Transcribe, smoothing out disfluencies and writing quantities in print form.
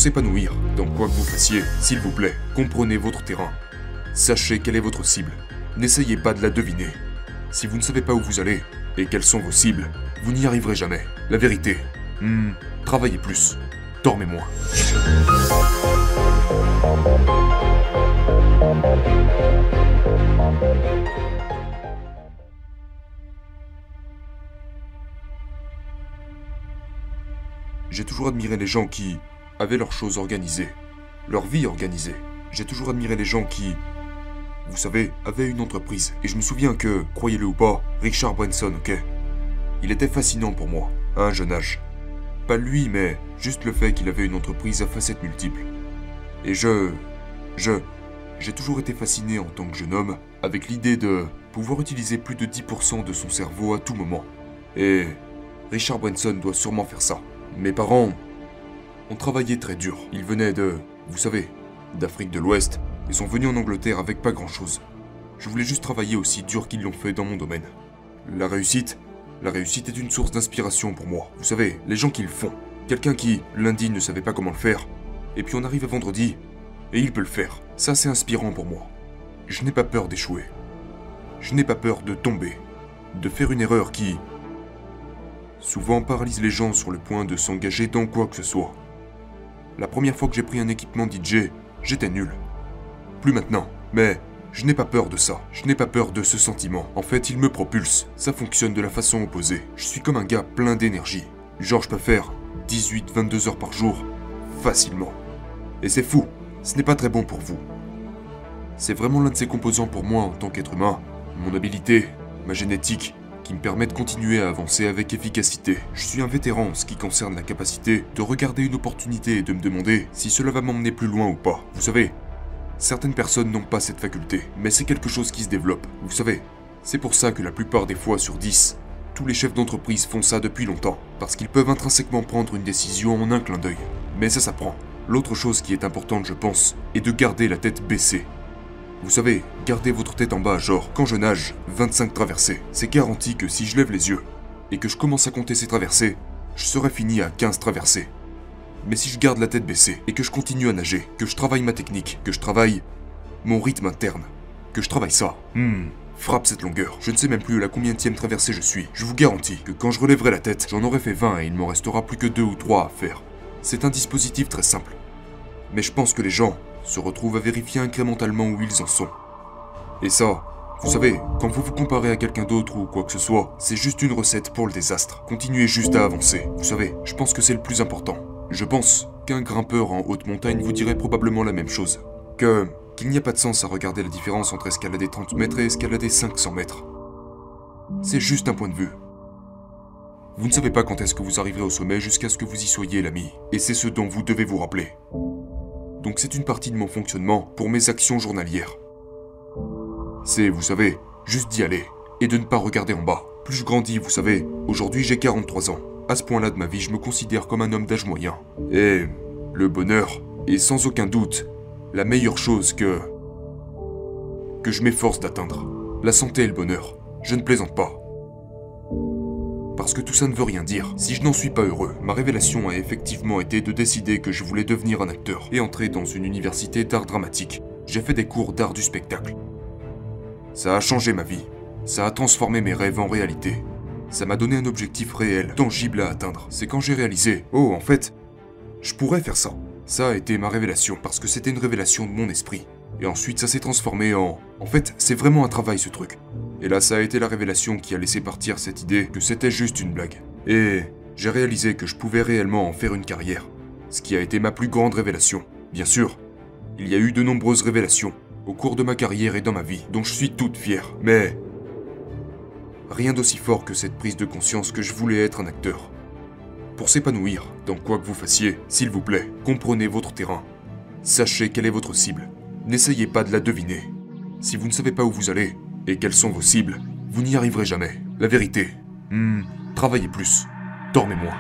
s'épanouir, dans quoi que vous fassiez, s'il vous plaît, comprenez votre terrain. Sachez quelle est votre cible. N'essayez pas de la deviner. Si vous ne savez pas où vous allez, et quelles sont vos cibles, vous n'y arriverez jamais. La vérité, travaillez plus, dormez moins. J'ai toujours admiré les gens qui avaient leurs choses organisées, leur vie organisée. J'ai toujours admiré les gens qui, vous savez, avaient une entreprise. Et je me souviens que, croyez-le ou pas, Richard Branson, ok? Il était fascinant pour moi, à un jeune âge. Pas lui, mais juste le fait qu'il avait une entreprise à facettes multiples. Et j'ai toujours été fasciné en tant que jeune homme avec l'idée de pouvoir utiliser plus de 10% de son cerveau à tout moment. Et Richard Branson doit sûrement faire ça. Mes parents ont travaillé très dur. Ils venaient vous savez, d'Afrique de l'Ouest et sont venus en Angleterre avec pas grand-chose. Je voulais juste travailler aussi dur qu'ils l'ont fait dans mon domaine. La réussite est une source d'inspiration pour moi. Vous savez, les gens qui le font. Quelqu'un qui, lundi, ne savait pas comment le faire, et puis on arrive à vendredi, et il peut le faire. Ça, c'est inspirant pour moi. Je n'ai pas peur d'échouer. Je n'ai pas peur de tomber, de faire une erreur qui souvent paralyse les gens sur le point de s'engager dans quoi que ce soit. La première fois que j'ai pris un équipement DJ, j'étais nul. Plus maintenant, mais je n'ai pas peur de ça. Je n'ai pas peur de ce sentiment. En fait, il me propulse. Ça fonctionne de la façon opposée. Je suis comme un gars plein d'énergie. Genre, je peux faire 18-22 heures par jour, facilement. Et c'est fou, ce n'est pas très bon pour vous. C'est vraiment l'un de ces composants pour moi en tant qu'être humain. Mon habilité, ma génétique, qui me permet de continuer à avancer avec efficacité. Je suis un vétéran en ce qui concerne la capacité de regarder une opportunité et de me demander si cela va m'emmener plus loin ou pas. Vous savez, certaines personnes n'ont pas cette faculté, mais c'est quelque chose qui se développe. Vous savez, c'est pour ça que la plupart des fois sur 10, tous les chefs d'entreprise font ça depuis longtemps, parce qu'ils peuvent intrinsèquement prendre une décision en un clin d'œil. Mais ça s'apprend. L'autre chose qui est importante, je pense, est de garder la tête baissée. Vous savez, gardez votre tête en bas, genre, quand je nage, 25 traversées. C'est garanti que si je lève les yeux, et que je commence à compter ces traversées, je serai fini à 15 traversées. Mais si je garde la tête baissée, et que je continue à nager, que je travaille ma technique, que je travaille mon rythme interne, que je travaille ça, frappe cette longueur. Je ne sais même plus à la combienième traversée je suis. Je vous garantis que quand je relèverai la tête, j'en aurai fait 20 et il m'en restera plus que 2 ou 3 à faire. C'est un dispositif très simple. Mais je pense que les gens se retrouvent à vérifier incrémentalement où ils en sont. Et ça, vous savez, quand vous vous comparez à quelqu'un d'autre ou quoi que ce soit, c'est juste une recette pour le désastre. Continuez juste à avancer. Vous savez, je pense que c'est le plus important. Je pense qu'un grimpeur en haute montagne vous dirait probablement la même chose. Qu'il n'y a pas de sens à regarder la différence entre escalader 30 mètres et escalader 500 mètres. C'est juste un point de vue. Vous ne savez pas quand est-ce que vous arriverez au sommet jusqu'à ce que vous y soyez, l'ami. Et c'est ce dont vous devez vous rappeler. Donc c'est une partie de mon fonctionnement pour mes actions journalières. C'est, vous savez, juste d'y aller et de ne pas regarder en bas. Plus je grandis, vous savez, aujourd'hui j'ai 43 ans. À ce point-là de ma vie, je me considère comme un homme d'âge moyen. Et le bonheur est sans aucun doute la meilleure chose que je m'efforce d'atteindre. La santé et le bonheur, je ne plaisante pas. Parce que tout ça ne veut rien dire. Si je n'en suis pas heureux, ma révélation a effectivement été de décider que je voulais devenir un acteur et entrer dans une université d'art dramatique. J'ai fait des cours d'art du spectacle. Ça a changé ma vie. Ça a transformé mes rêves en réalité. Ça m'a donné un objectif réel, tangible à atteindre. C'est quand j'ai réalisé, oh en fait, je pourrais faire ça. Ça a été ma révélation, parce que c'était une révélation de mon esprit. Et ensuite ça s'est transformé en fait, c'est vraiment un travail ce truc. Et là, ça a été la révélation qui a laissé partir cette idée que c'était juste une blague. Et j'ai réalisé que je pouvais réellement en faire une carrière. Ce qui a été ma plus grande révélation. Bien sûr, il y a eu de nombreuses révélations au cours de ma carrière et dans ma vie, dont je suis toute fière. Mais rien d'aussi fort que cette prise de conscience que je voulais être un acteur. Pour s'épanouir, dans quoi que vous fassiez, s'il vous plaît, comprenez votre terrain. Sachez quelle est votre cible. N'essayez pas de la deviner. Si vous ne savez pas où vous allez, et quelles sont vos cibles, vous n'y arriverez jamais. La vérité, travaillez plus, dormez moins.